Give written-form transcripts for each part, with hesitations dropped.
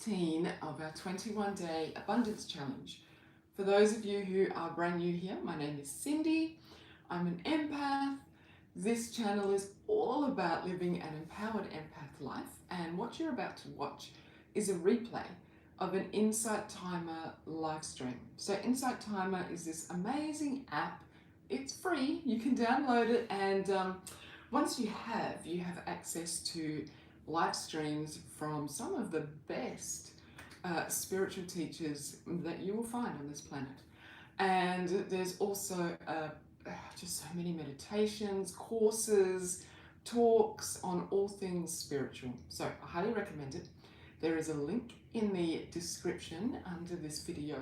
16 of our 21-day abundance challenge. For those of you who are brand new here, my name is Cindy. I'm an empath. This channel is all about living an empowered empath life, and what you're about to watch is a replay of an Insight Timer live stream. So Insight Timer is this amazing app. It's free, you can download it, and once you have access to live streams from some of the best spiritual teachers that you will find on this planet. And there's also just so many meditations, courses, talks on all things spiritual. So I highly recommend it. There is a link in the description under this video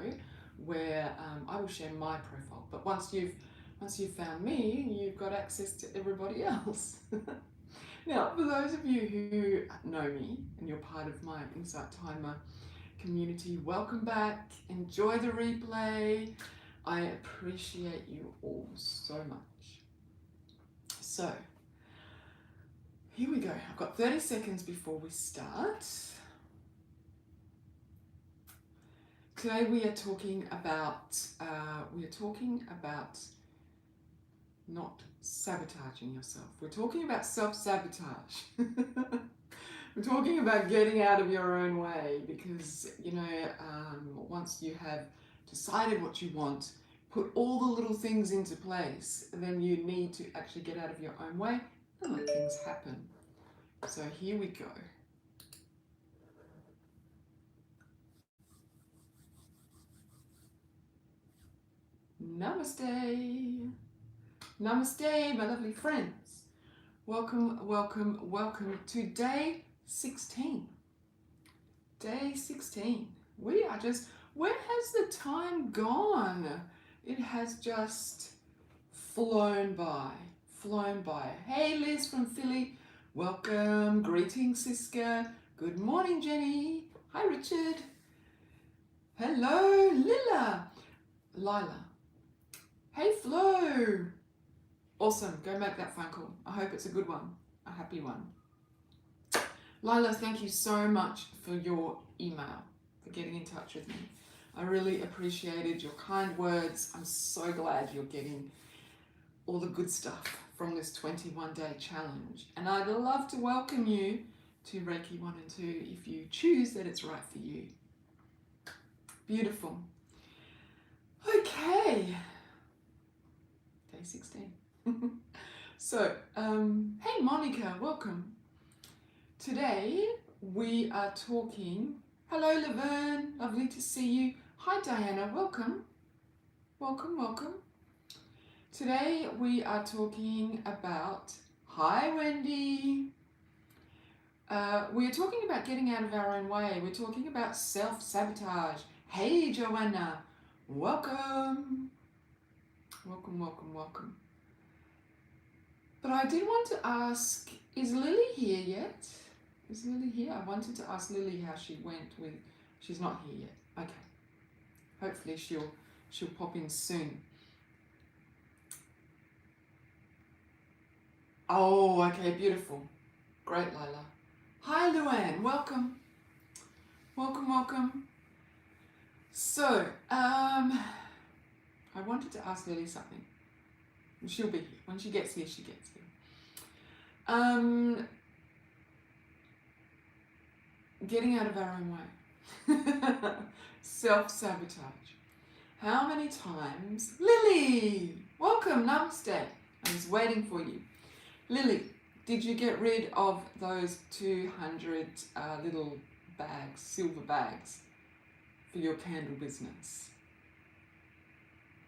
where I will share my profile. But once you've found me, you've got access to everybody else. Now, for those of you who know me and you're part of my Insight Timer community, welcome back. Enjoy the replay. I appreciate you all so much. So, here we go. I've got 30 seconds before we start. Today we are talking about not sabotaging yourself. We're talking about self-sabotage. We're talking about getting out of your own way because, once you have decided what you want, put all the little things into place, then you need to actually get out of your own way and let things happen. So here we go. Namaste. Namaste, my lovely friends. Welcome, welcome, welcome to day 16. Day 16. We are just, where has the time gone? It has just flown by, flown by. Hey Liz from Philly, welcome. Greetings, Siska. Good morning, Jenny. Hi, Richard. Hello, Lila. Hey, Flo. Awesome, go make that phone call. I hope it's a good one, a happy one. Lila, thank you so much for your email, for getting in touch with me. I really appreciated your kind words. I'm so glad you're getting all the good stuff from this 21-day challenge. And I'd love to welcome you to Reiki 1 and 2 if you choose that it's right for you. Beautiful. Okay. Day 16. So, hey Monica, welcome. Today we are talking, hello Laverne, lovely to see you. Hi Diana, welcome. Welcome, welcome. Today we are talking about, hi Wendy. We are talking about getting out of our own way. We're talking about self-sabotage. Hey Joanna, welcome. Welcome, welcome, welcome. But I did want to ask, is Lily here yet? Is Lily here? I wanted to ask Lily how she went with, she's not here yet. Okay. Hopefully she'll pop in soon. Oh, okay, beautiful. Great, Lila. Hi, Luann, welcome. Welcome, welcome. So, I wanted to ask Lily something. She'll be here. When she gets here, she gets here. Getting out of our own way. Self-sabotage. How many times... Lily! Welcome, namaste. I was waiting for you. Lily, did you get rid of those 200 little bags, silver bags, for your candle business?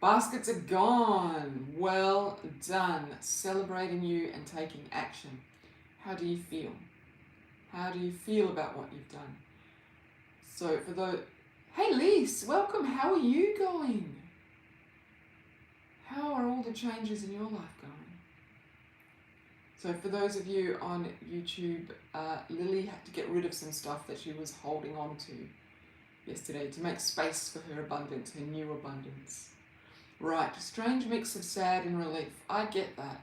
Baskets are gone. Well done. Celebrating you and taking action. How do you feel? How do you feel about what you've done? So for those... Hey Lise, welcome. How are you going? How are all the changes in your life going? So for those of you on YouTube, Lily had to get rid of some stuff that she was holding on to yesterday to make space for her abundance, her new abundance. Right, a strange mix of sad and relief. I get that.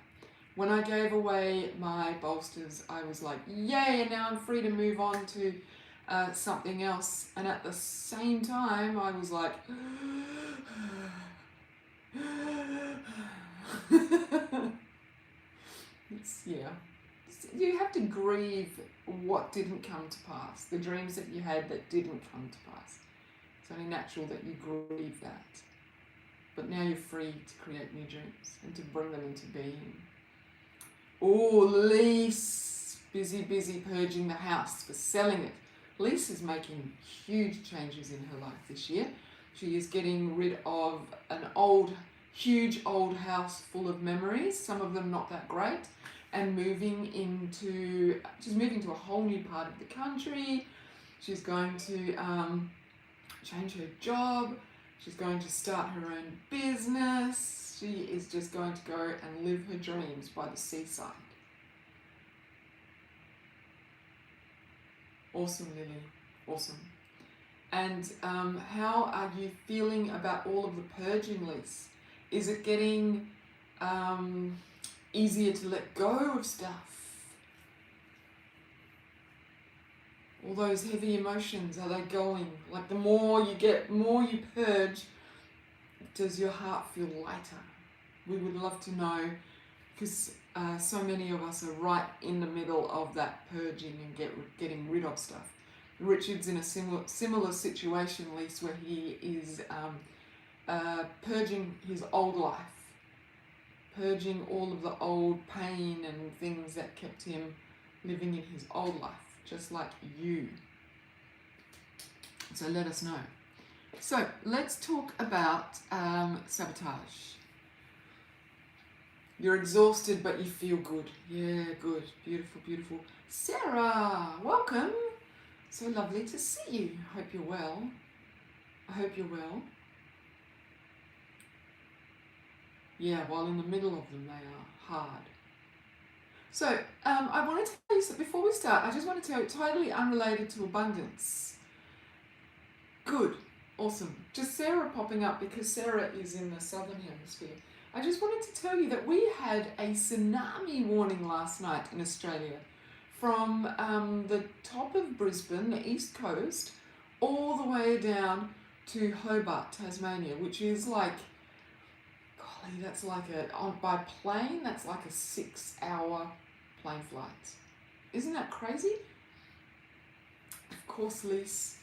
When I gave away my bolsters, I was like, yay, and now I'm free to move on to something else, and at the same time I was like yeah, you have to grieve what didn't come to pass, the dreams that you had that didn't come to pass. It's only natural that you grieve that. But now you're free to create new dreams and to bring them into being. Oh, Lise, busy purging the house for selling it. Lise is making huge changes in her life this year. She is getting rid of an huge old house full of memories, some of them not that great, and she's moving to a whole new part of the country. She's going to change her job. She's going to start her own business. She is just going to go and live her dreams by the seaside. Awesome, Lily. Awesome. And how are you feeling about all of the purging, Lise? Is it getting easier to let go of stuff? All those heavy emotions, are they going? Like the more you purge, does your heart feel lighter? We would love to know, because so many of us are right in the middle of that purging and getting rid of stuff. Richard's in a similar situation, Lise, where he is purging his old life, purging all of the old pain and things that kept him living in his old life, just like you. So let us know. So let's talk about sabotage. You're exhausted, but you feel good. Yeah, good. Beautiful. Sarah, welcome. So lovely to see you. I hope you're well. Yeah, while in the middle of them, they are hard. So I want to tell you, so before we start, I just want to tell you, totally unrelated to abundance. Good. Awesome. Just Sarah popping up because Sarah is in the southern hemisphere. I just wanted to tell you that we had a tsunami warning last night in Australia from the top of Brisbane, the east coast, all the way down to Hobart, Tasmania, which is like, golly, that's like by plane, that's like a 6-hour plane flight. Isn't that crazy? Of course, Lise.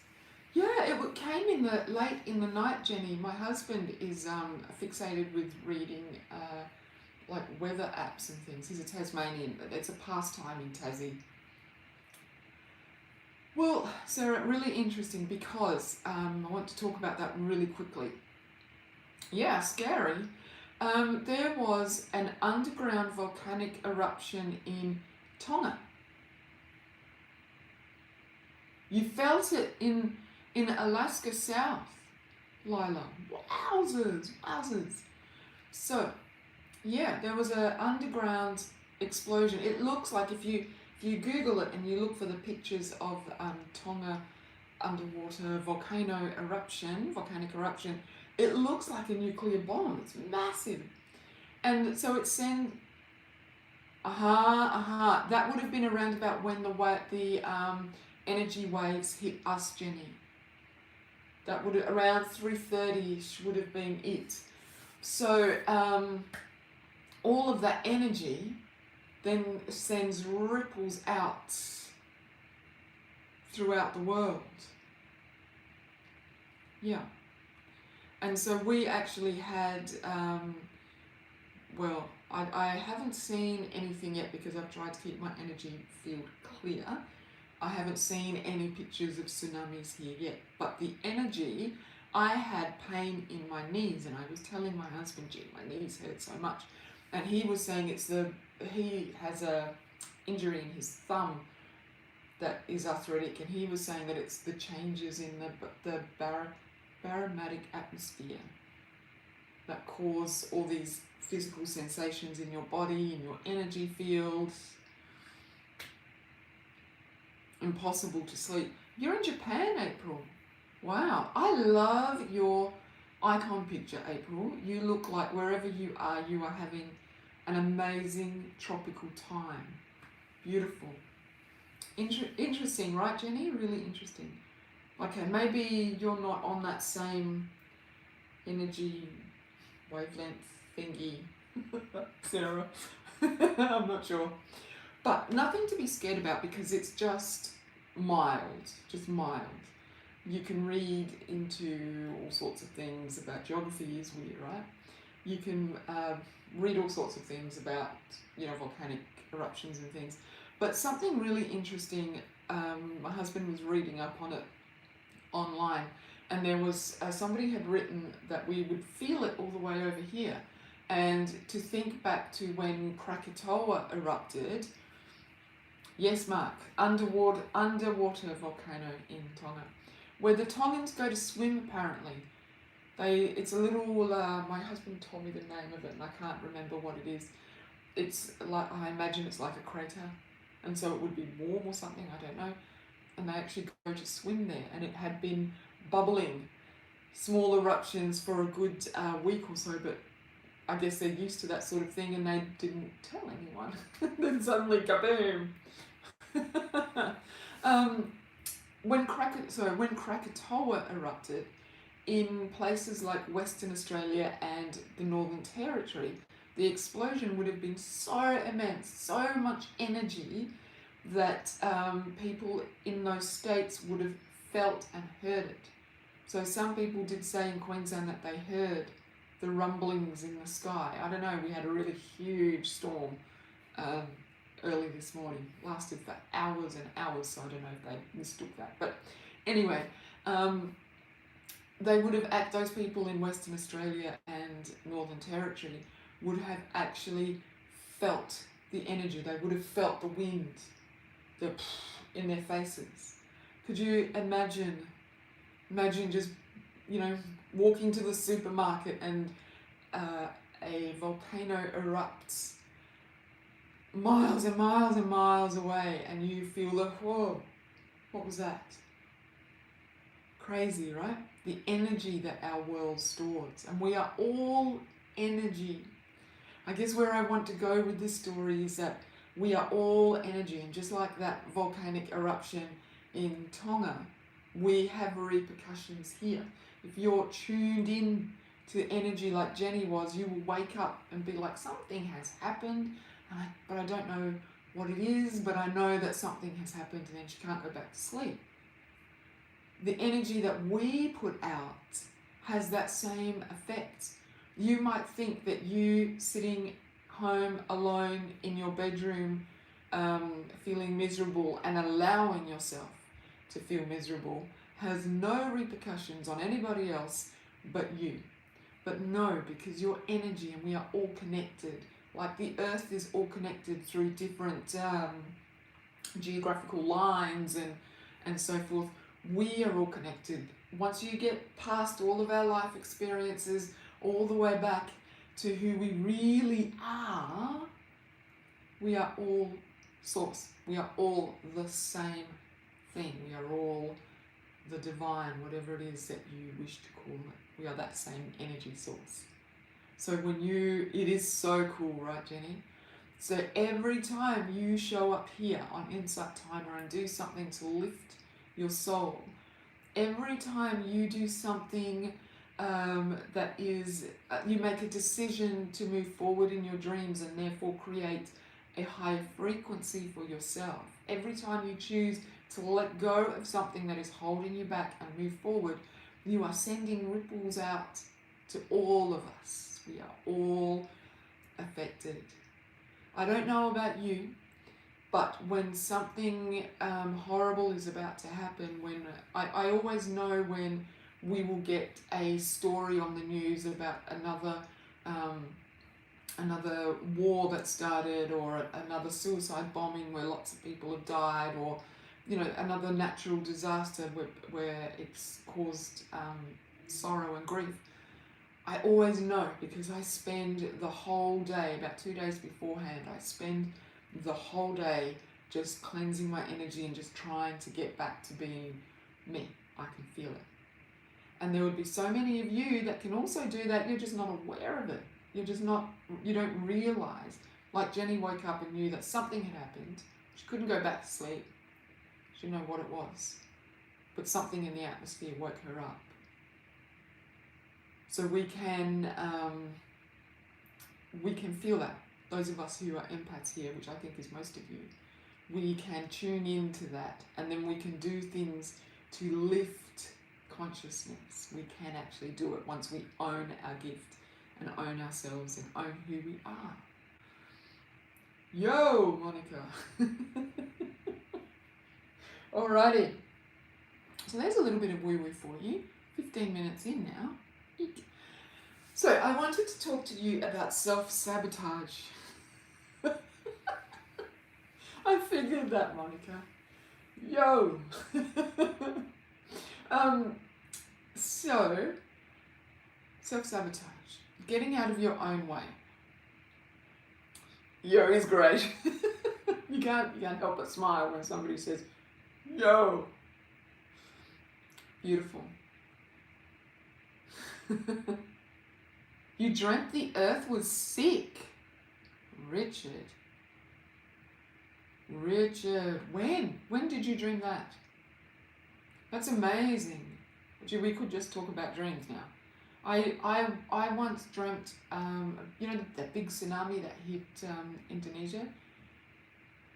Yeah, it came late in the night, Jenny. My husband is fixated with reading like weather apps and things. He's a Tasmanian. It's a pastime in Tassie. Well, Sarah, really interesting because I want to talk about that really quickly. Yeah, scary. There was an underground volcanic eruption in Tonga. You felt it in Alaska South, Lila. Wowzers. So, yeah, there was an underground explosion. It looks like if you Google it and you look for the pictures of Tonga underwater volcanic eruption, it looks like a nuclear bomb. It's massive. And so it sent, that would have been around about when the energy waves hit us, Jenny. That would have, around 3:30ish would have been it. So all of that energy then sends ripples out throughout the world. Yeah. And so we actually had, I haven't seen anything yet because I've tried to keep my energy field clear. I haven't seen any pictures of tsunamis here yet, but the energy, I had pain in my knees, and I was telling my husband, gee, my knees hurt so much, and he was saying he has a injury in his thumb that is arthritic, and he was saying that it's the changes in the baromatic atmosphere that cause all these physical sensations in your body, in your energy field. Impossible to sleep. You're in Japan, April. Wow, I love your icon picture, April. You look like wherever you are having an amazing tropical time. Beautiful. Interesting, right, Jenny? Really interesting. Okay, maybe you're not on that same energy wavelength thingy, Sarah. I'm not sure. But nothing to be scared about because it's just mild. You can read into all sorts of things about geography is weird, right? You can read all sorts of things about, volcanic eruptions and things. But something really interesting, my husband was reading up on it online, and there was somebody had written that we would feel it all the way over here. And to think back to when Krakatoa erupted, yes, Mark, underwater volcano in Tonga, where the Tongans go to swim apparently. It's a little, my husband told me the name of it and I can't remember what it is. It's like, I imagine it's like a crater, and so it would be warm or something, I don't know. And they actually go to swim there, and it had been bubbling, small eruptions for a good week or so, but I guess they're used to that sort of thing and they didn't tell anyone. Then suddenly, kaboom! When Krakatoa erupted, in places like Western Australia and the Northern Territory, the explosion would have been so immense, so much energy, that people in those states would have felt and heard it. So some people did say in Queensland that they heard the rumblings in the sky. I don't know, we had a really huge storm early this morning. Lasted for hours and hours, so I don't know if they mistook that. But anyway, they would have, those people in Western Australia and Northern Territory would have actually felt the energy. They would have felt the wind in their faces. Could you imagine just, walking to the supermarket and a volcano erupts miles and miles and miles away, and you feel the, whoa, what was that? Crazy, right? The energy that our world stores. And we are all energy. I guess where I want to go with this story is that we are all energy, and just like that volcanic eruption in Tonga, we have repercussions here. If you're tuned in to energy like Jenny was, you will wake up and be like, something has happened, but I don't know what it is, but I know that something has happened, and then she can't go back to sleep. The energy that we put out has that same effect. You might think that you sitting home alone in your bedroom feeling miserable and allowing yourself to feel miserable has no repercussions on anybody else but you. But no, because you're energy and we are all connected. Like the earth is all connected through different geographical lines and so forth. We are all connected. Once you get past all of our life experiences, all the way back to who we really are, we are all source. We are all the same thing. We are all the divine, whatever it is that you wish to call it. We are that same energy source. So it is so cool, right, Jenny? So every time you show up here on Insight Timer and do something to lift your soul, every time you do something that is, you make a decision to move forward in your dreams and therefore create a higher frequency for yourself, every time you choose to let go of something that is holding you back and move forward, you are sending ripples out to all of us. We are all affected. I don't know about you, but when something horrible is about to happen, when I always know when we will get a story on the news about another war that started, or another suicide bombing where lots of people have died, or another natural disaster where it's caused sorrow and grief. I always know, because I spend the whole day, about 2 days beforehand, I spend the whole day just cleansing my energy and just trying to get back to being me. I can feel it. And there would be so many of you that can also do that. You're just not aware of it. You don't realize. Like Jenny woke up and knew that something had happened. She couldn't go back to sleep. She didn't know what it was. But something in the atmosphere woke her up. So we can feel that. Those of us who are empaths here, which I think is most of you, we can tune into that, and then we can do things to lift consciousness. We can actually do it once we own our gift and own ourselves and own who we are. Yo, Monica. Alrighty. So there's a little bit of woo-woo for you. 15 minutes in now. Eek. So I wanted to talk to you about self-sabotage. I figured that, Monica. Yo. So, self-sabotage. Getting out of your own way. Yo is great. You can't help but smile when somebody says, yo. Beautiful. You dreamt the earth was sick. Richard. When? When did you dream that? That's amazing. Gee, we could just talk about dreams now. I once dreamt, that big tsunami that hit Indonesia.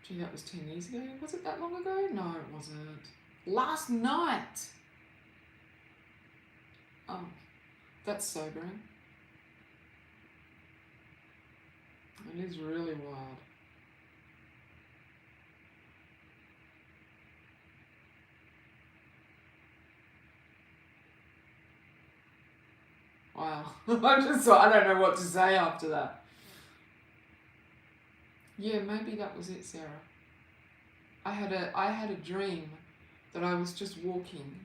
Gee, that was 10 years ago. Was it that long ago? No, it wasn't. Last night. Oh, that's sobering. It is really wild. Wow. I don't know what to say after that. Yeah, maybe that was it, Sarah. I had a dream that I was just walking,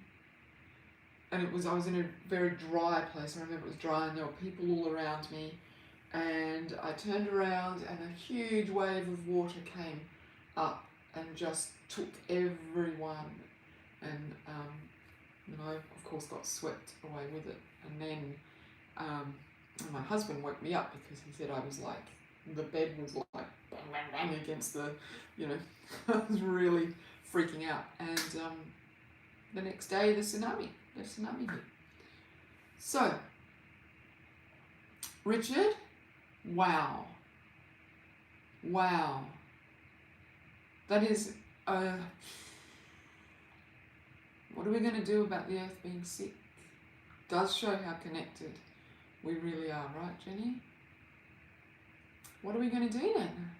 and I was in a very dry place. I remember it was dry and there were people all around me, and I turned around and a huge wave of water came up and just took everyone, and I of course got swept away with it. And then my husband woke me up because he said I was like, the bed was like bang, bang, bang against the, I was really freaking out. And the next day the tsunami hit. So, Richard, wow. That is, what are we going to do about the earth being sick? Does show how connected we really are, right, Jenny? What are we going to do then?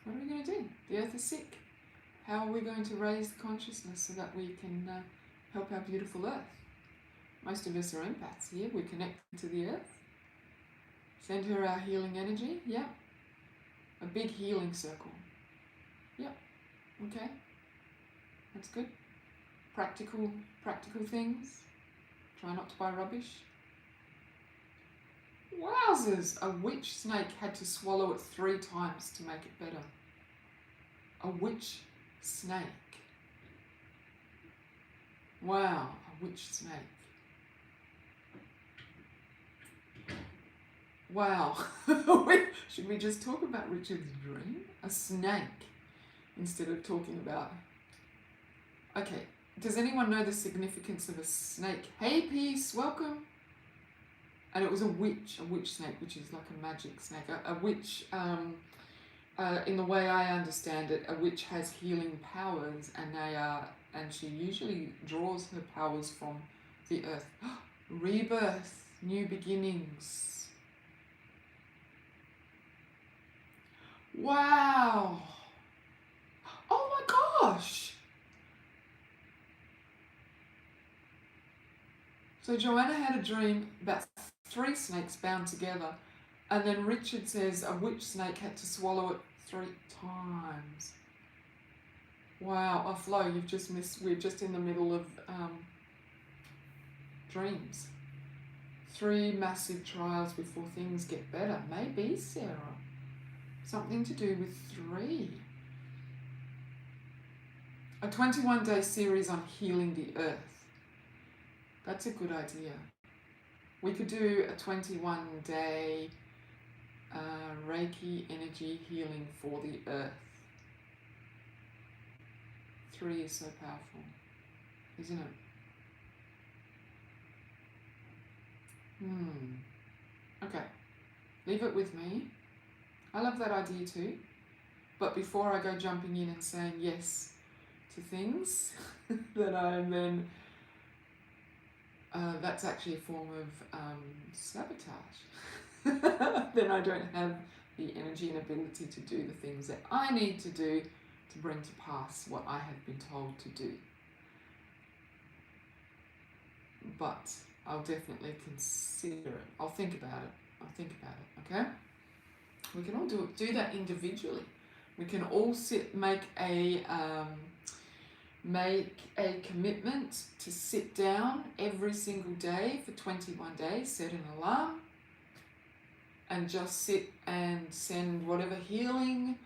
What are we going to do? The earth is sick. How are we going to raise the consciousness so that we can help our beautiful earth? Most of us are empaths here. We're connected to the earth. Send her our healing energy. Yeah. A big healing circle. Yeah. Okay. That's good. Practical things. Try not to buy rubbish. Wowzers! A witch snake had to swallow it 3 times to make it better. A witch snake. Wow, a witch snake. Wow. Should we just talk about Richard's dream? A snake, instead of talking about... Okay, does anyone know the significance of a snake? Hey, Peace, welcome. And it was a witch snake, which is like a magic snake. A witch, in the way I understand it, a witch has healing powers, and she usually draws her powers from the earth. Rebirth, new beginnings. Wow. Oh my gosh. So Joanna had a dream about 3 snakes bound together, and then Richard says a witch snake had to swallow it 3 times. Wow, oh Flo, you've just missed, we're just in the middle of dreams. 3 massive trials before things get better. Maybe, Sarah. Something to do with 3. A 21-day series on healing the earth. That's a good idea. We could do a 21-day Reiki energy healing for the earth. 3 is so powerful, isn't it? Okay, leave it with me. I love that idea too. But before I go jumping in and saying yes to things that I then, that's actually a form of sabotage. Then I don't have the energy and ability to do the things that I need to do to bring to pass what I have been told to do. But I'll definitely consider it. I'll think about it, okay? We can all do that individually. We can all make a commitment to sit down every single day for 21 days, set an alarm, and just sit and send whatever healing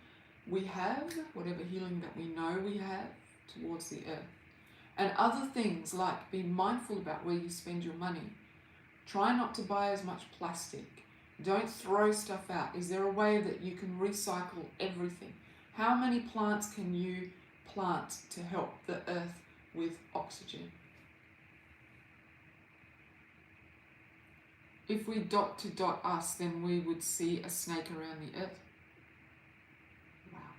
we have, whatever healing that we know we have, towards the earth. And other things like be mindful about where you spend your money. Try not to buy as much plastic. Don't throw stuff out. Is there a way that you can recycle everything? How many plants can you plant to help the earth with oxygen? If we dot to dot us, then we would see a snake around the earth. Wow.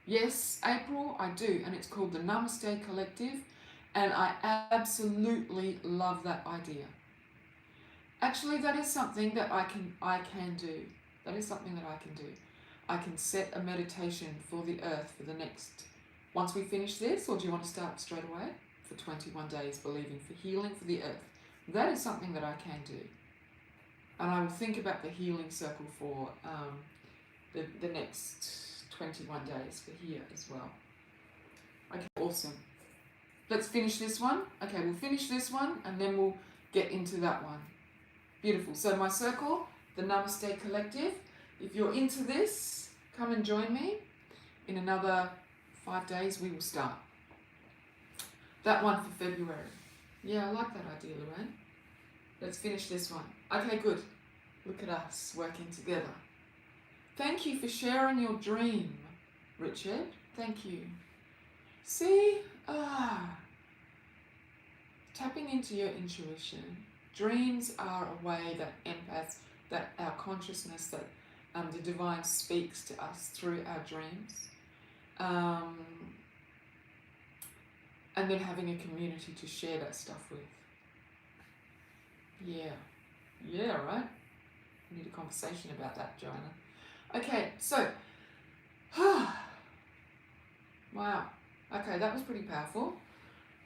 Yes, April, I do, and it's called the Namaste Collective, and I absolutely love that idea. Actually, that is something that I can do. That is something that I can do. I can set a meditation for the earth for the next, once we finish this, or do you want to start straight away? For 21 days, believing for healing for the earth. That is something that I can do. And I will think about the healing circle for the next 21 days for here as well. Okay, awesome. Let's finish this one. Okay, we'll finish this one and then we'll get into that one. Beautiful. So my circle, the Namaste Collective. If you're into this, come and join me. In another 5 days, we will start. That one for February. Yeah, I like that idea, Lorraine. Let's finish this one. Okay, good. Look at us working together. Thank you for sharing your dream, Richard. Thank you. See? Tapping into your intuition. Dreams are a way that empaths, that our consciousness, that the divine speaks to us through our dreams. And then having a community to share that stuff with. Yeah, right? We need a conversation about that, Joanna. Okay, so, wow. Okay, that was pretty powerful.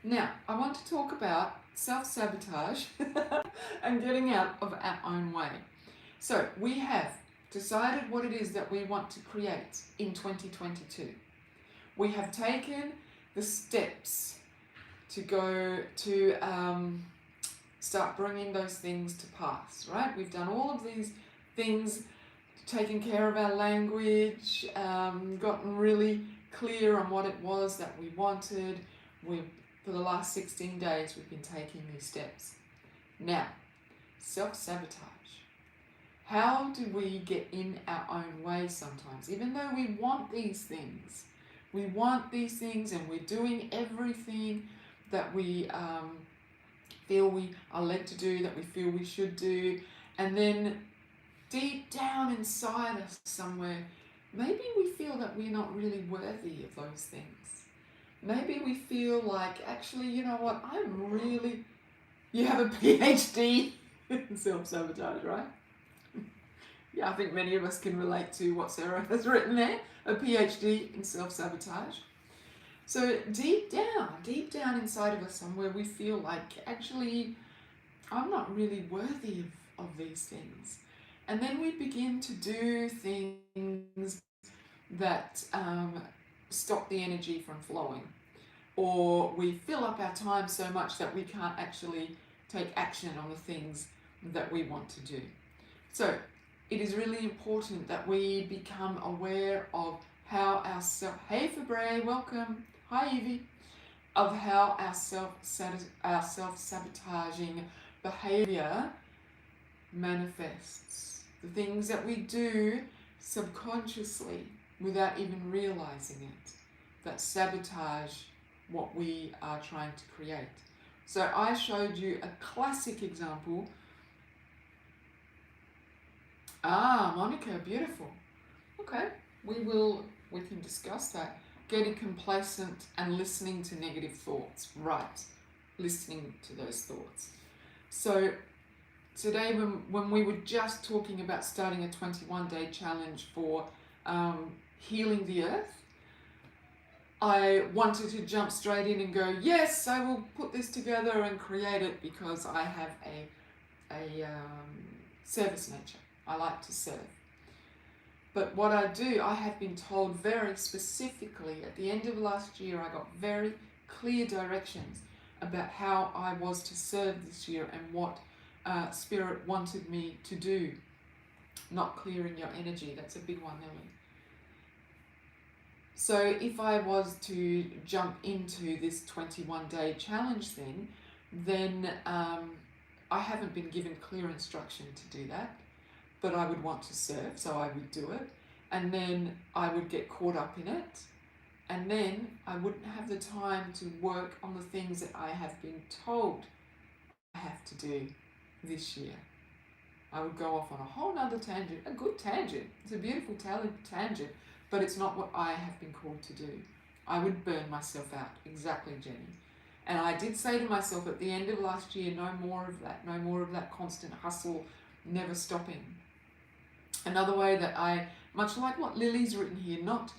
Now, I want to talk about self-sabotage and getting out of our own way. So, we have decided what it is that we want to create in 2022. We have taken the steps to go to start bringing those things to pass, right? We've done all of these things, taken care of our language, gotten really clear on what it was that we wanted. For the last 16 days, we've been taking these steps. Now, self-sabotage. How do we get in our own way sometimes? Even though we want these things, and we're doing everything that we feel we are led to do, that we feel we should do, and then deep down inside us somewhere, maybe we feel that we're not really worthy of those things. Maybe we feel like, actually, you know what, you have a PhD in self-sabotage, right? Yeah, I think many of us can relate to what Sarah has written there, a PhD in self-sabotage. So deep down inside of us somewhere, we feel like, actually, I'm not really worthy of these things. And then we begin to do things that stop the energy from flowing. Or we fill up our time so much that we can't actually take action on the things that we want to do. So it is really important that we become aware of how hey Fabre, welcome. Hi Evie. Of how our self-sabotaging behavior manifests. The things that we do subconsciously without even realizing it, that sabotage what we are trying to create. So I showed you a classic example. Monica, beautiful. Okay, we can discuss that. Getting complacent and listening to negative thoughts. Right, listening to those thoughts. So today when we were just talking about starting a 21-day challenge for healing the earth, I wanted to jump straight in and go, yes, I will put this together and create it because I have a service nature. I like to serve. But what I do, I have been told very specifically at the end of last year, I got very clear directions about how I was to serve this year and what Spirit wanted me to do. Not clearing your energy, that's a big one, Nelly. So if I was to jump into this 21-day challenge thing, then I haven't been given clear instruction to do that, but I would want to serve, so I would do it, and then I would get caught up in it, and then I wouldn't have the time to work on the things that I have been told I have to do this year. I would go off on a whole nother tangent, a good tangent. It's a beautiful tangent, but it's not what I have been called to do. I would burn myself out, exactly, Jenny. And I did say to myself at the end of last year, no more of that constant hustle, never stopping. Another way that I, much like what Lily's written here, not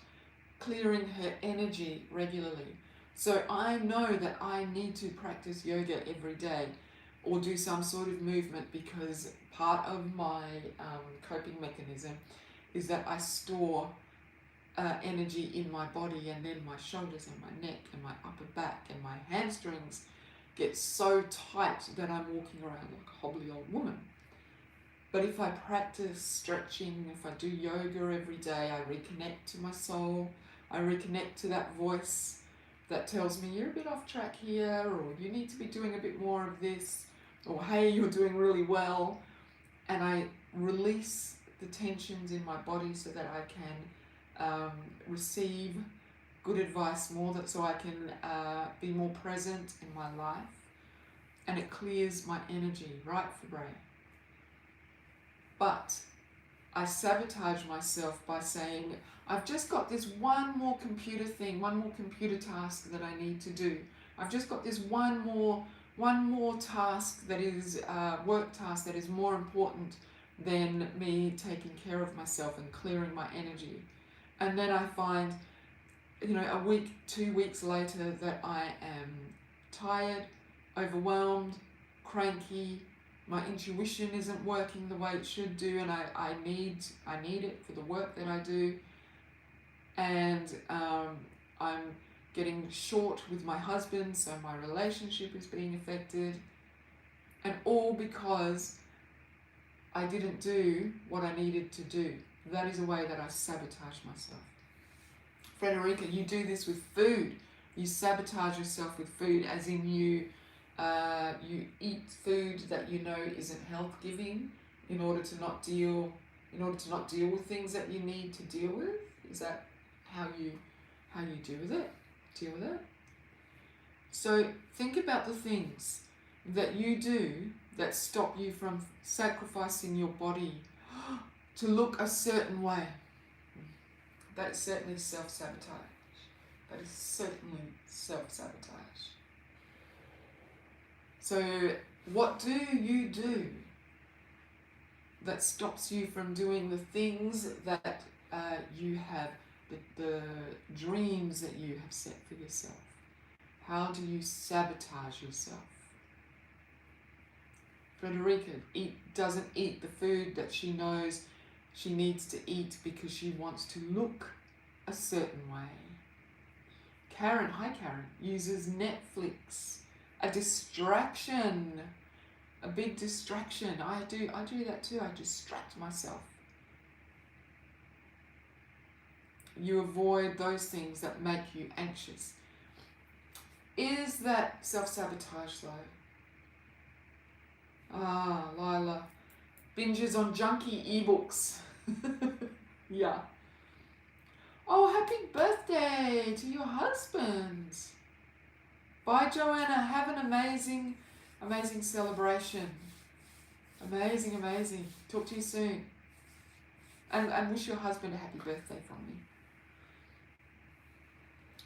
clearing her energy regularly. So I know that I need to practice yoga every day or do some sort of movement, because part of my coping mechanism is that I store energy in my body, and then my shoulders and my neck and my upper back and my hamstrings get so tight that I'm walking around like a hobbly old woman. But if I practice stretching, if I do yoga every day, I reconnect to my soul, I reconnect to that voice that tells me you're a bit off track here, or you need to be doing a bit more of this, or hey, you're doing really well. And I release the tensions in my body so that I can receive good advice more, so I can be more present in my life. And it clears my energy, right, Fabre? But I sabotage myself by saying, I've just got this one more computer thing, one more computer task that I need to do. I've just got this one more task that is work task that is more important than me taking care of myself and clearing my energy. And then I find, a week, 2 weeks later, that I am tired, overwhelmed, cranky. My intuition isn't working the way it should do, and I need it for the work that I do. And I'm getting short with my husband, so my relationship is being affected. And all because I didn't do what I needed to do. That is a way that I sabotage myself. Frederica, you do this with food. You sabotage yourself with food, as in you eat food that you know isn't health giving in order to not deal with things that you need to deal with. Is that how you deal with it? So think about the things that you do that stop you from sacrificing your body to look a certain way. That is certainly self-sabotage. That is certainly self-sabotage. So what do you do that stops you from doing the things that you have, the dreams that you have set for yourself? How do you sabotage yourself? Frederica doesn't eat the food that she knows she needs to eat because she wants to look a certain way. Karen, hi Karen, uses Netflix, a distraction, a big distraction. I do that too. I distract myself. You avoid those things that make you anxious. Is that self-sabotage though? Lila, Binges on junky ebooks. Yeah. Oh, happy birthday to your husband. Bye, Joanna. Have an amazing, amazing celebration. Amazing, amazing. Talk to you soon. And wish your husband a happy birthday from me.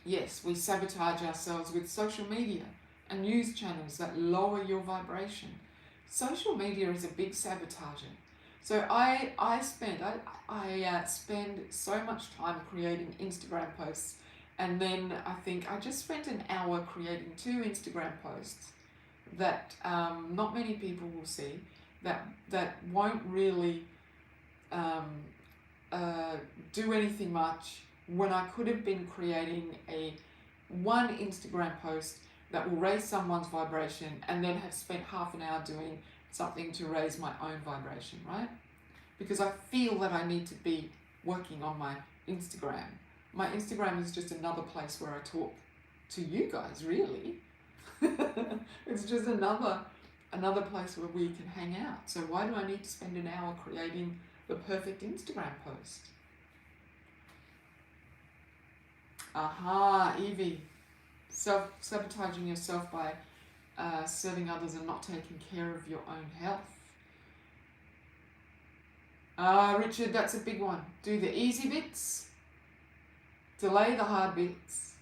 Yes, we sabotage ourselves with social media and news channels that lower your vibration. Social media is a big sabotager. So I spend so much time creating Instagram posts, and then I think I just spent an hour creating 2 Instagram posts that not many people will see, that won't really do anything much, when I could have been creating one Instagram post that will raise someone's vibration, and then have spent half an hour doing something to raise my own vibration, right? Because I feel that I need to be working on my Instagram. My Instagram is just another place where I talk to you guys, really. It's just another place where we can hang out. So why do I need to spend an hour creating the perfect Instagram post? Aha, Evie. Sabotaging yourself by serving others and not taking care of your own health. Richard, that's a big one. Do the easy bits, delay the hard bits,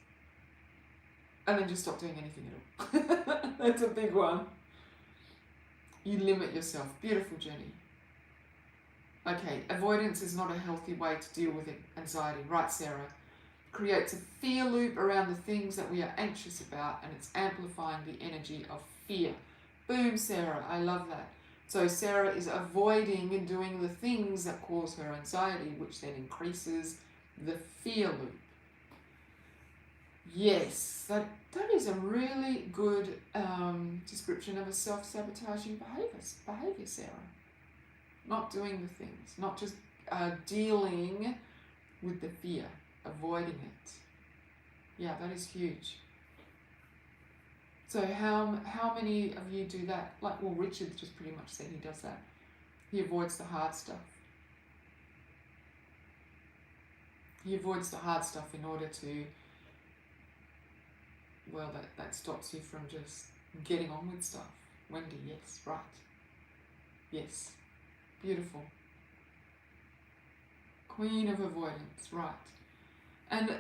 and then just stop doing anything at all. That's a big one. You limit yourself. Beautiful, Jenny. Okay, avoidance is not a healthy way to deal with anxiety. Right, Sarah? Creates a fear loop around the things that we are anxious about, and it's amplifying the energy of fear. Boom, Sarah. I love that. So Sarah is avoiding and doing the things that cause her anxiety, which then increases the fear loop. Yes, that is a really good description of a self-sabotaging behavior, Sarah. Not doing the things, not just dealing with the fear, avoiding it. Yeah, that is huge. So how many of you do that? Like, well, Richard just pretty much said he does that. He avoids the hard stuff. He avoids the hard stuff in order to, well, that stops you from just getting on with stuff. Wendy, yes, right. Yes, beautiful. Queen of avoidance, right. And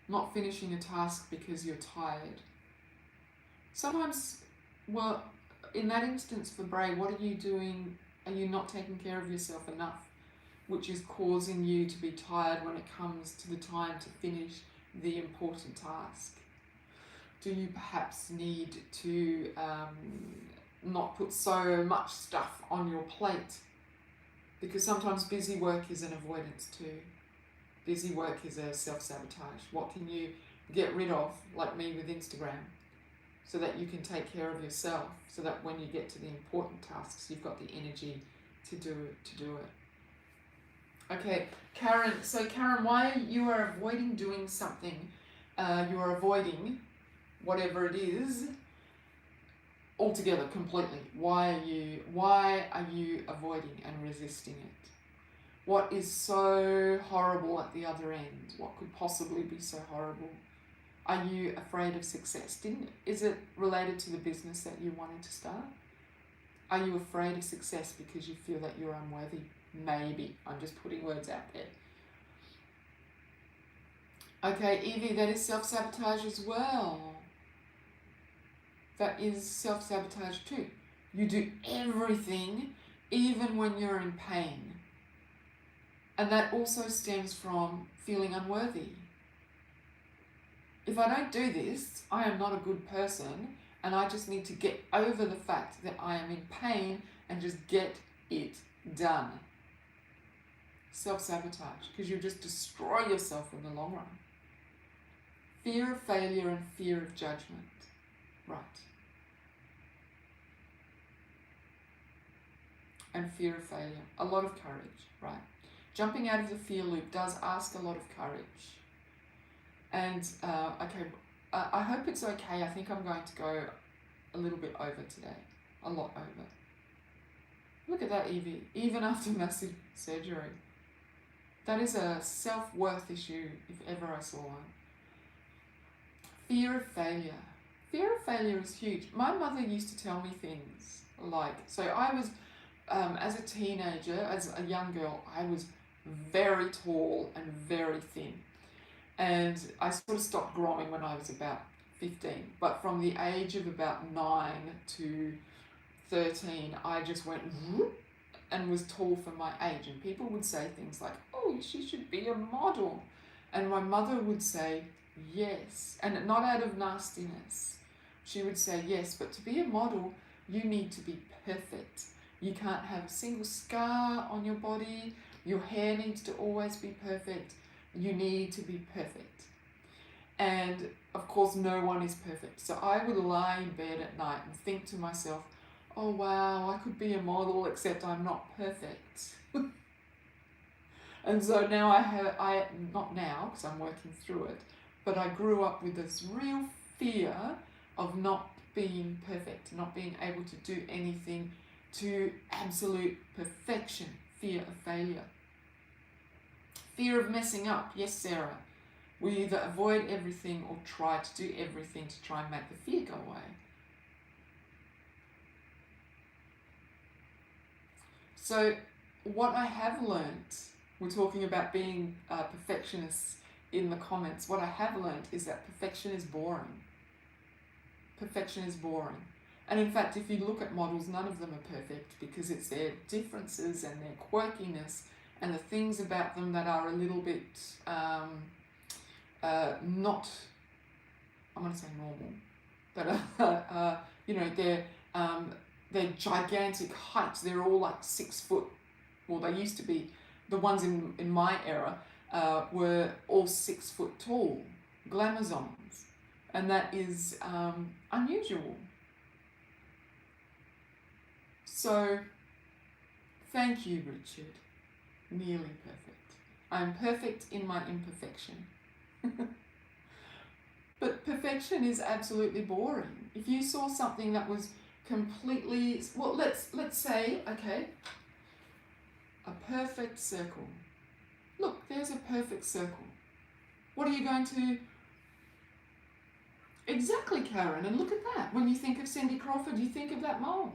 not finishing a task because you're tired. Sometimes, well, in that instance for Bray, what are you doing? Are you not taking care of yourself enough, which is causing you to be tired when it comes to the time to finish the important task? Do you perhaps need to not put so much stuff on your plate? Because sometimes busy work is an avoidance too. Busy work is a self-sabotage. What can you get rid of, like me with Instagram, so that you can take care of yourself, so that when you get to the important tasks, you've got the energy to do it. Okay, Karen. So Karen, why you are avoiding doing something? You are avoiding whatever it is altogether, completely. Why are you avoiding and resisting it? What is so horrible at the other end? What could possibly be so horrible? Are you afraid of success? Is it related to the business that you wanted to start? Are you afraid of success because you feel that you're unworthy? Maybe. I'm just putting words out there. Okay, Evie, that is self-sabotage as well. That is self-sabotage too. You do everything, even when you're in pain. And that also stems from feeling unworthy. If I don't do this, I am not a good person, and I just need to get over the fact that I am in pain and just get it done. Self-sabotage, because you just destroy yourself in the long run. Fear of failure and fear of judgment. Right. And fear of failure. A lot of courage, right? Jumping out of the fear loop does ask a lot of courage. And, okay, I hope it's okay. I think I'm going to go a little bit over today, a lot over. Look at that, Evie, even after massive surgery. That is a self-worth issue, if ever I saw one. Fear of failure. Fear of failure is huge. My mother used to tell me things like, so I was, as a teenager, as a young girl, I was very tall and very thin. And I sort of stopped growing when I was about 15. But from the age of about 9 to 13, I just went whoop, and was tall for my age. And people would say things like, oh, she should be a model. And my mother would say, yes. And not out of nastiness. She would say, yes, but to be a model, you need to be perfect. You can't have a single scar on your body. Your hair needs to always be perfect. You need to be perfect. And of course, no one is perfect. So I would lie in bed at night and think to myself, oh wow, I could be a model, except I'm not perfect. And so now not now, because I'm working through it, but I grew up with this real fear of not being perfect, not being able to do anything to absolute perfection, fear of failure. Fear of messing up, yes, Sarah. We either avoid everything or try to do everything to try and make the fear go away. So what I have learnt, we're talking about being perfectionists in the comments, what I have learnt is that perfection is boring. Perfection is boring. And in fact, if you look at models, none of them are perfect because it's their differences and their quirkiness and the things about them that are a little bit not, I'm going to say normal, but they're gigantic heights. They're all like 6 foot. Well, they used to be. The ones in my era were all 6 foot tall, glamazons, and that is unusual. So, thank you, Richard. Nearly perfect. I'm perfect in my imperfection. But perfection is absolutely boring. If you saw something that was completely, well, let's say, okay, a perfect circle. Look, there's a perfect circle. What are you going to... Exactly, Karen, and look at that. When you think of Cindy Crawford, you think of that mole.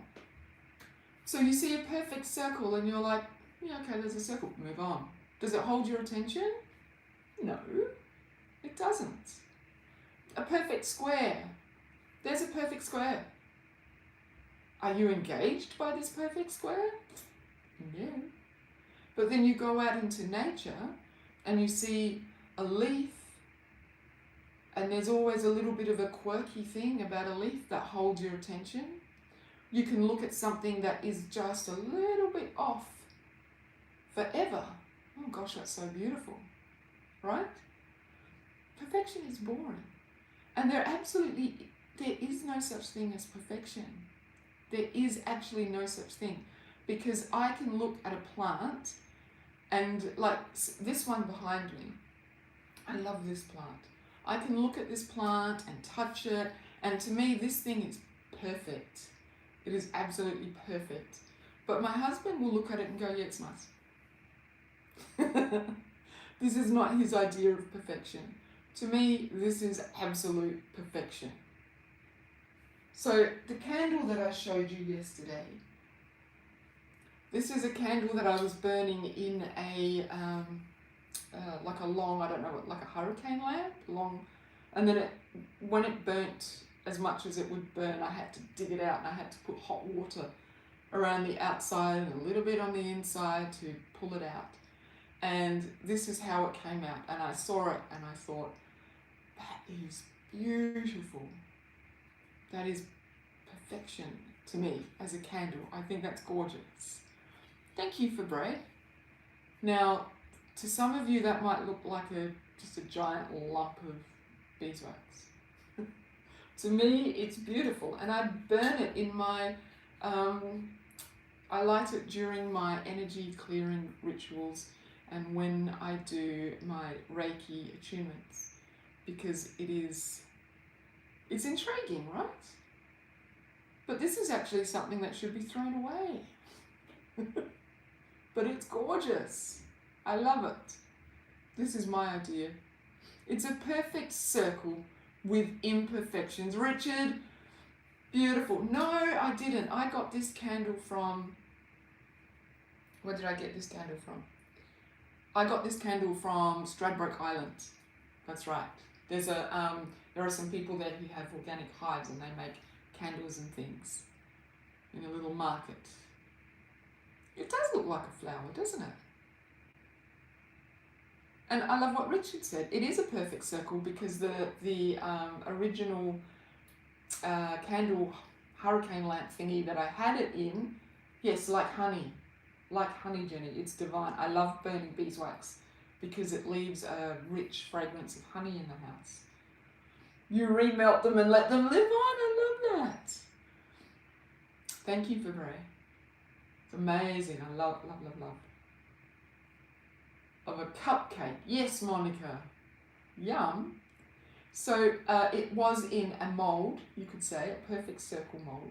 So you see a perfect circle and you're like, yeah, okay, there's a circle, move on. Does it hold your attention? No, it doesn't. A perfect square. There's a perfect square. Are you engaged by this perfect square? No. But then you go out into nature and you see a leaf, and there's always a little bit of a quirky thing about a leaf that holds your attention. You can look at something that is just a little bit off forever. Oh gosh, that's so beautiful, right? Perfection is boring. And there is no such thing as perfection. There is actually no such thing, because I can look at a plant and like this one behind me, I love this plant. I can look at this plant and touch it, and to me this thing is perfect. It is absolutely perfect. But my husband will look at it and go, yeah, it's nice. This is not his idea of perfection. To me, this is absolute perfection. So the candle that I showed you yesterday, this is a candle that I was burning in a, like a long, I don't know, like a hurricane lamp, long, and then when it burnt as much as it would burn, I had to dig it out and I had to put hot water around the outside and a little bit on the inside to pull it out. And this is how it came out. And I saw it and I thought, that is beautiful. That is perfection to me as a candle. I think that's gorgeous. Thank you for bread. Now, to some of you that might look like just a giant lump of beeswax. To me, it's beautiful, and I burn it in my, I light it during my energy clearing rituals and when I do my Reiki attunements, because it's intriguing, right? But this is actually something that should be thrown away. But it's gorgeous. I love it. This is my idea. It's a perfect circle with imperfections. Richard, beautiful. No, I didn't. I got this candle from... Where did I get this candle from? I got this candle from Stradbroke Island. That's right. There are some people there who have organic hives and they make candles and things in a little market. It does look like a flower, doesn't it? And I love what Richard said. It is a perfect circle because the original candle hurricane lamp thingy that I had it in, yes, like honey, Jenny. It's divine. I love burning beeswax because it leaves a rich fragrance of honey in the house. You remelt them and let them live on. I love that. Thank you for Bray. It's amazing. I love, love, love, love. Of a cupcake. Yes, Monica. Yum. So it was in a mold, you could say, a perfect circle mold.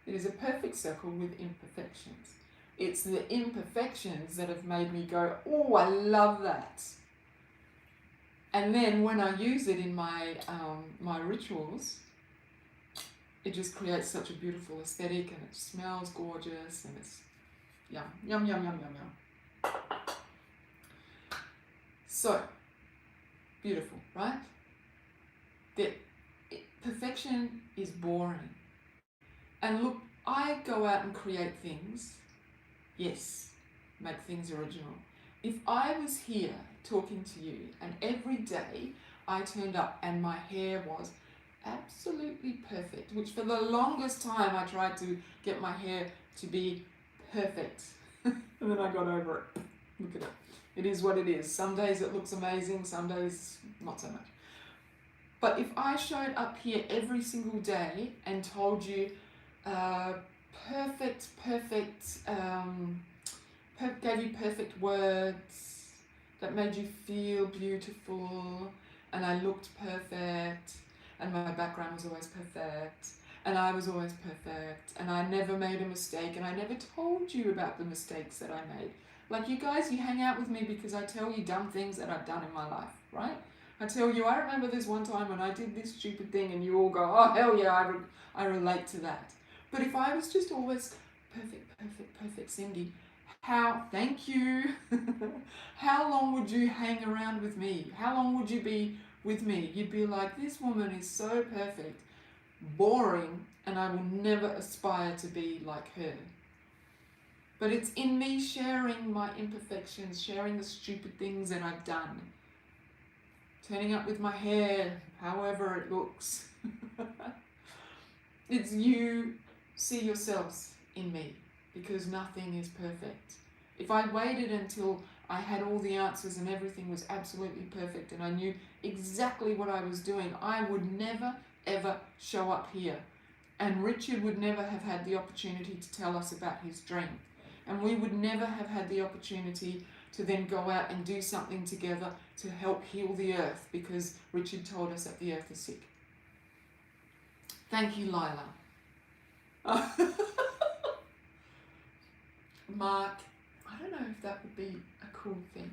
It is a perfect circle with imperfections. It's the imperfections that have made me go, oh, I love that. And then when I use it in my my rituals, it just creates such a beautiful aesthetic and it smells gorgeous and it's yum, yum, yum, yum, yum, yum. So, beautiful, right? Perfection is boring. And look, I go out and create things. Yes, make things original. If I was here talking to you and every day I turned up and my hair was absolutely perfect, which for the longest time I tried to get my hair to be perfect. And then I got over it. Look at it. It is what it is. Some days it looks amazing, some days not so much. But if I showed up here every single day and told you gave you perfect words that made you feel beautiful, and I looked perfect, and my background was always perfect, and I was always perfect, and I never made a mistake, and I never told you about the mistakes that I made. Like you guys, you hang out with me because I tell you dumb things that I've done in my life, right? I tell you, I remember this one time when I did this stupid thing, and you all go, oh, hell yeah, I relate to that. But if I was just always perfect, Cindy, thank you, how long would you hang around with me? How long would you be with me? You'd be like, this woman is so perfect, boring, and I will never aspire to be like her. But it's in me sharing my imperfections, sharing the stupid things that I've done, turning up with my hair, however it looks. It's you see yourselves in me, because nothing is perfect. If I waited until I had all the answers and everything was absolutely perfect and I knew exactly what I was doing, I would never ever show up here. And Richard would never have had the opportunity to tell us about his dream. And we would never have had the opportunity to then go out and do something together to help heal the earth, because Richard told us that the earth is sick. Thank you, Lila. Mark, I don't know if that would be a cool thing.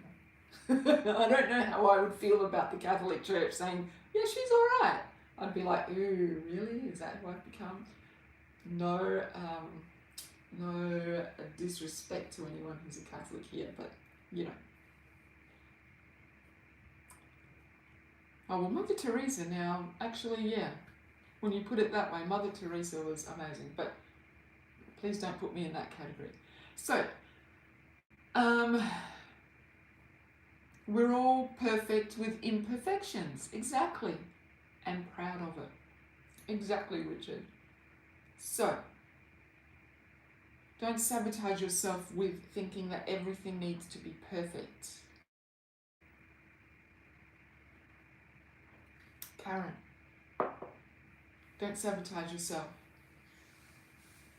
I don't know how I would feel about the Catholic Church saying, yeah, she's all right. I'd be like, ooh, really? Is that who I've become? No disrespect to anyone who's a Catholic here, but you know. Oh, well, Mother Teresa now, actually, yeah. When you put it that way, Mother Teresa was amazing, but please don't put me in that category. So, we're all perfect with imperfections, exactly, and proud of it. Exactly, Richard. So, don't sabotage yourself with thinking that everything needs to be perfect. Karen, don't sabotage yourself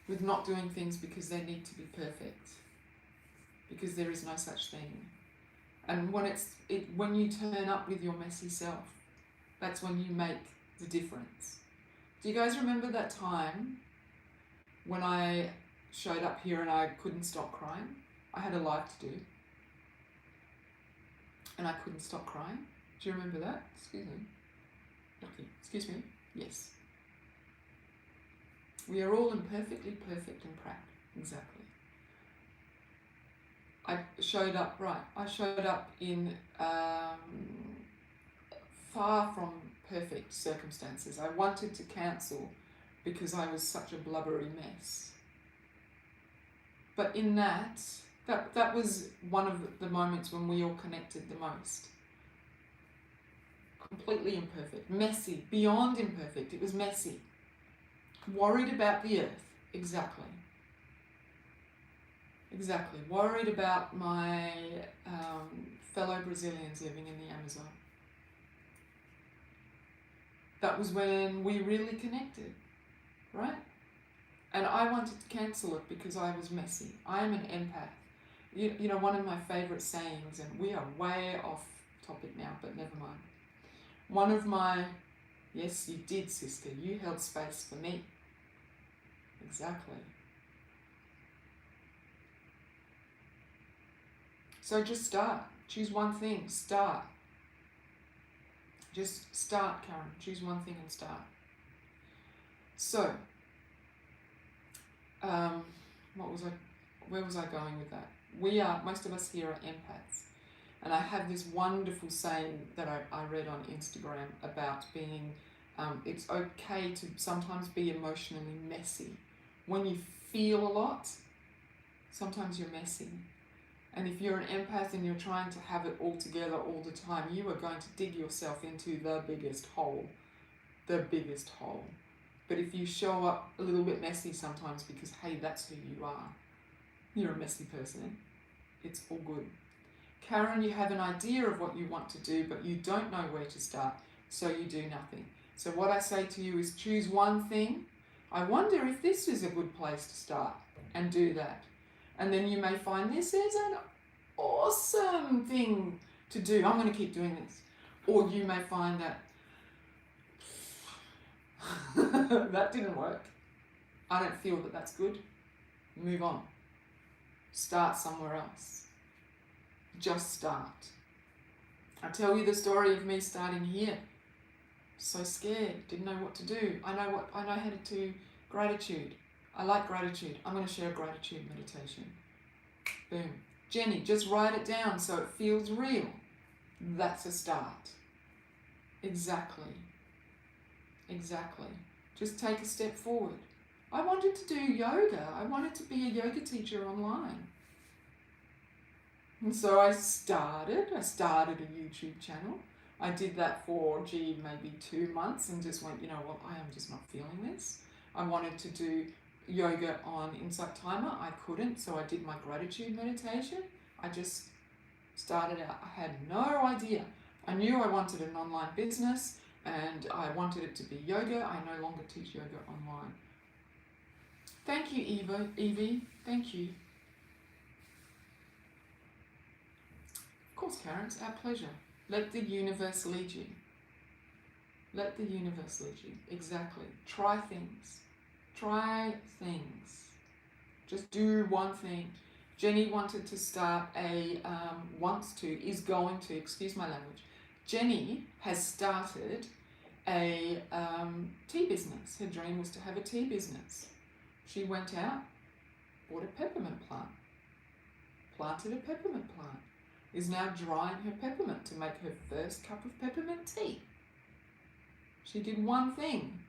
with not doing things because they need to be perfect, because there is no such thing. And when you turn up with your messy self, that's when you make the difference. Do you guys remember that time when I showed up here and I couldn't stop crying. I had a life to do. And I couldn't stop crying. Do you remember that? Excuse me. Lucky. Excuse me. Yes. We are all imperfectly perfect and proud. Exactly. I showed up, right, I showed up in far from perfect circumstances. I wanted to cancel because I was such a blubbery mess. But in that was one of the moments when we all connected the most. Completely imperfect, messy, beyond imperfect. It was messy. Worried about the earth, exactly. Exactly. Worried about my fellow Brazilians living in the Amazon. That was when we really connected, right? And I wanted to cancel it because I was messy. I am an empath. You know, one of my favourite sayings, and we are way off topic now, but never mind. One of my, yes, you did, sister. You held space for me. Exactly. So just start. Choose one thing. Start. Just start, Karen. Choose one thing and start. So, where was I going with that? Most of us here are empaths. And I have this wonderful saying that I read on Instagram about being, it's okay to sometimes be emotionally messy. When you feel a lot, sometimes you're messy. And if you're an empath and you're trying to have it all together all the time, you are going to dig yourself into the biggest hole. The biggest hole. But if you show up a little bit messy sometimes because, hey, that's who you are, you're a messy person, it's all good. Karen, you have an idea of what you want to do, but you don't know where to start, so you do nothing. So what I say to you is choose one thing. I wonder if this is a good place to start, and do that. And then you may find this is an awesome thing to do. I'm going to keep doing this. Or you may find that that didn't work. I don't feel that that's good. Move on. Start somewhere else. Just start. I tell you the story of me starting here. So scared, didn't know what to do. I know how to do gratitude. I like gratitude. I'm going to share a gratitude meditation. Boom. Jenny, just write it down so it feels real. That's a start. Exactly. Exactly. Just take a step forward. I wanted to do yoga. I wanted to be a yoga teacher online. And so I started a YouTube channel. I did that for, maybe 2 months and just went, you know what, I am just not feeling this. I wanted to do yoga on Insight Timer. I couldn't, so I did my gratitude meditation. I just started out. I had no idea. I knew I wanted an online business and I wanted it to be yoga. I no longer teach yoga online. Thank you, Evie. Thank you. Of course, Karen, it's our pleasure. Let the universe lead you. Let the universe lead you. Exactly. Try things. Try things. Just do one thing. Jenny wanted to start is going to, excuse my language. Jenny has started a tea business. Her dream was to have a tea business. She went out, bought a peppermint plant, planted a peppermint plant, is now drying her peppermint to make her first cup of peppermint tea. She did one thing.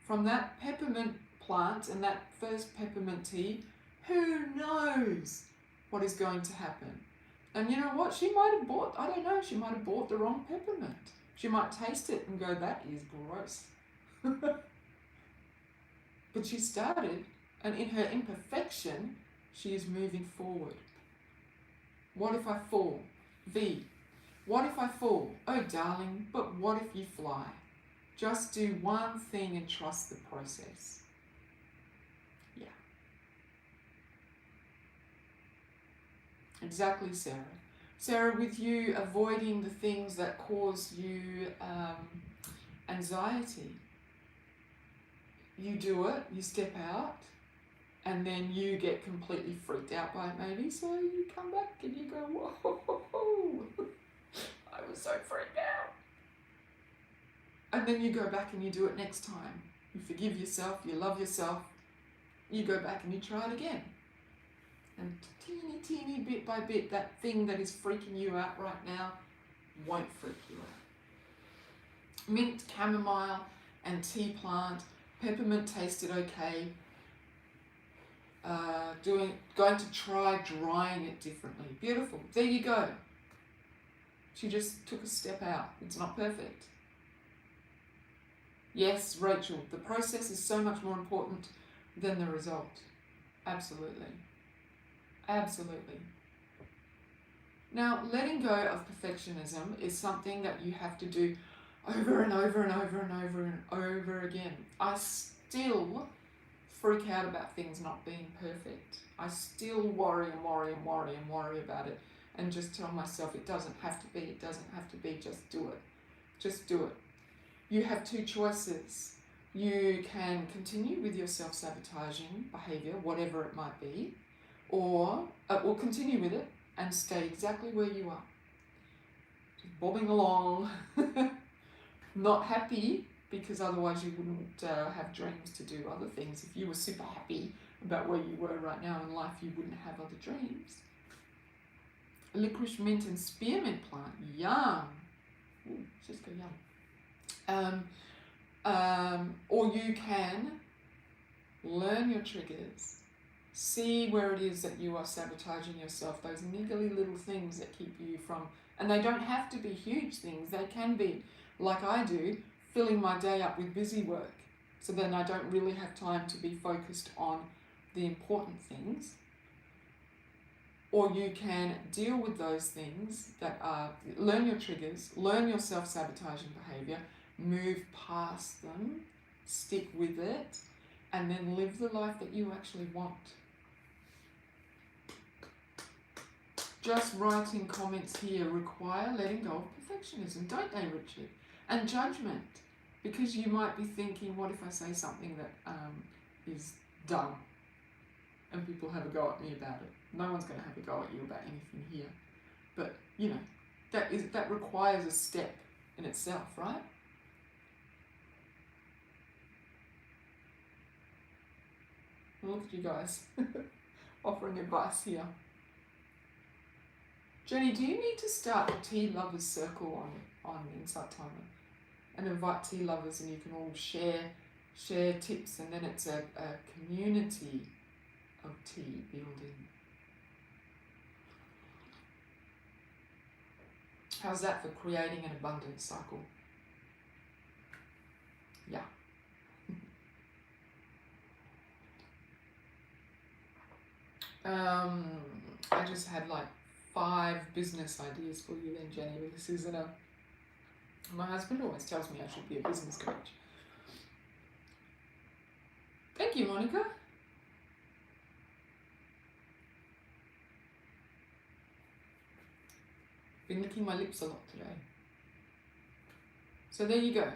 From that peppermint plant and that first peppermint tea, who knows what is going to happen? And you know what? She might have bought, I don't know, she might have bought the wrong peppermint. She might taste it and go, that is gross. But she started, and in her imperfection, she is moving forward. What if I fall? V. What if I fall? Oh, darling, but what if you fly? Just do one thing and trust the process. Yeah. Exactly, Sarah. Sarah, with you avoiding the things that cause you anxiety, you do it, you step out, And then you get completely freaked out by it maybe, so you come back and you go, whoa, I was so freaked out. And then you go back and you do it next time. You forgive yourself, you love yourself, you go back and you try it again. And teeny bit by bit, that thing that is freaking you out right now won't freak you out. Mint, chamomile and tea plant, peppermint tasted okay. Going to try drying it differently. Beautiful. There you go. She just took a step out. It's not perfect. Yes, Rachel, the process is so much more important than the result. Absolutely. Absolutely. Now, letting go of perfectionism is something that you have to do over and over and over and over and over again. I still freak out about things not being perfect. I still worry about it and just tell myself it doesn't have to be, just do it. Just do it. You have two choices. You can continue with your self-sabotaging behavior, whatever it might be, or continue with it and stay exactly where you are. Just bobbing along, not happy, because otherwise you wouldn't have dreams to do other things. If you were super happy about where you were right now in life, you wouldn't have other dreams. Licorice, mint and spearmint plant, yum. Ooh, just go yum. Or you can learn your triggers, see where it is that you are sabotaging yourself, those niggly little things that keep you from, and they don't have to be huge things, they can be, like I do, filling my day up with busy work, so then I don't really have time to be focused on the important things. Or you can deal with those things that are, learn your triggers, learn your self-sabotaging behavior, move past them, stick with it, and then live the life that you actually want. Just writing comments here require letting go of perfectionism, don't they, Richard? And judgment, because you might be thinking, what if I say something that is dumb and people have a go at me about it? No one's going to have a go at you about anything here. But, you know, that requires a step in itself, right? Look at you guys offering advice here. Jenny, do you need to start a tea lovers circle on Insight Timer and invite tea lovers, and you can all share tips, and then it's a community of tea building. How's that for creating an abundance cycle? Yeah. I just had like 5 business ideas for you then, Jenny. This isn't a... My husband always tells me I should be a business coach. Thank you, Monica. Been licking my lips a lot today. So there you go.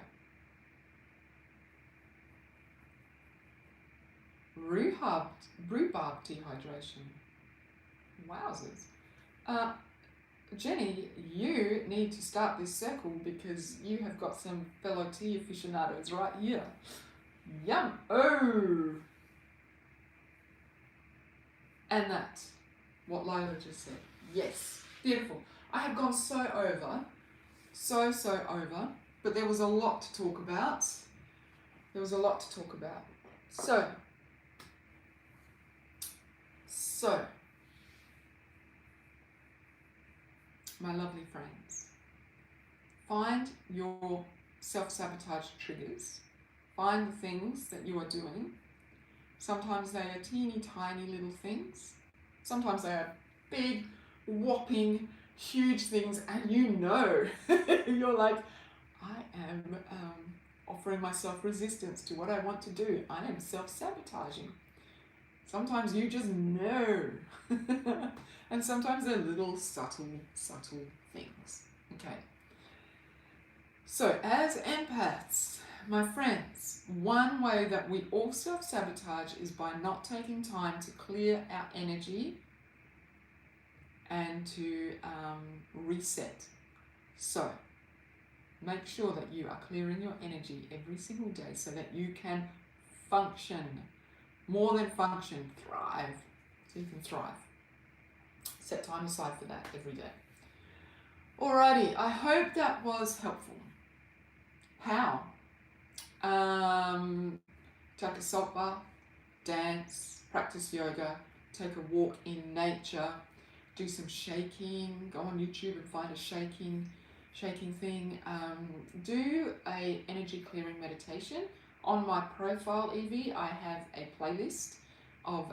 Rhubarb dehydration. Wowzers. Jenny, you need to start this circle because you have got some fellow tea aficionados right here. Yum. Oh. And that's what Lila just said. Yes. Beautiful. I have gone so over, but there was a lot to talk about. So, my lovely friends, find your self-sabotage triggers. Find the things that you are doing. Sometimes they are teeny tiny little things. Sometimes they are big, whopping, huge things, and you know, you're like, I am offering myself resistance to what I want to do. I am self-sabotaging. Sometimes you just know. And sometimes they're little subtle things. Okay. So as empaths, my friends, one way that we all self-sabotage is by not taking time to clear our energy and to reset. So make sure that you are clearing your energy every single day so that you can function, more than function, thrive. So you can thrive. Set time aside for that every day. Alrighty, I hope that was helpful. How? Take a salt bath, dance, practice yoga, take a walk in nature, do some shaking, go on YouTube and find a shaking thing. Do a energy clearing meditation. On my profile, Evie, I have a playlist of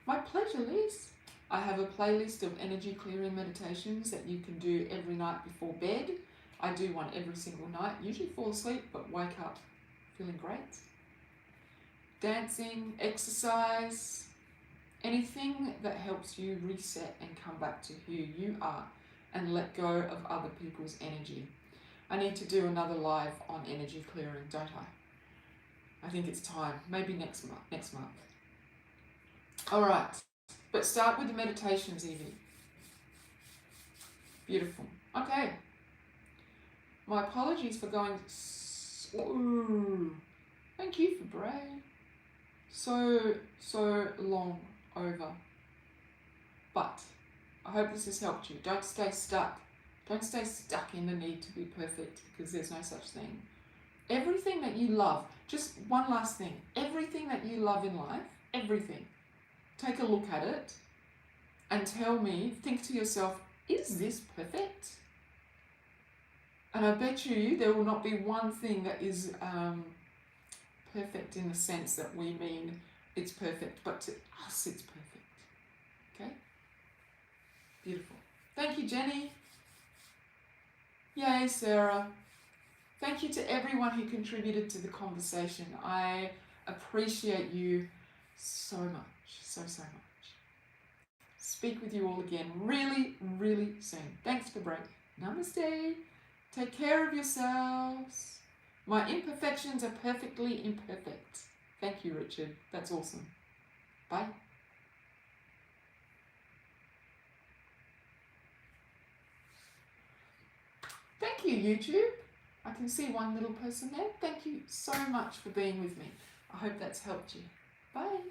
my pleasure list. I have a playlist of energy clearing meditations that you can do every night before bed. I do one every single night, usually fall asleep, but wake up feeling great. Dancing, exercise, anything that helps you reset and come back to who you are and let go of other people's energy. I need to do another live on energy clearing, don't I? I think it's time, maybe next month. All right, but start with the meditations, Evie. Beautiful. Okay. My apologies for going slow. Thank you for Bray. So long over. But I hope this has helped you. Don't stay stuck. Don't stay stuck in the need to be perfect, because there's no such thing. Everything that you love, just one last thing, everything that you love in life, everything, take a look at it and tell me, think to yourself, is this perfect? And I bet you there will not be one thing that is perfect in the sense that we mean it's perfect, but to us it's perfect. Okay? Beautiful. Thank you, Jenny. Yay, Sarah. Thank you to everyone who contributed to the conversation. I appreciate you so much, so much. Speak with you all again really, really soon. Thanks for break. Namaste. Take care of yourselves. My imperfections are perfectly imperfect. Thank you, Richard. That's awesome. Bye. Thank you, YouTube. I can see one little person there. Thank you so much for being with me. I hope that's helped you. Bye.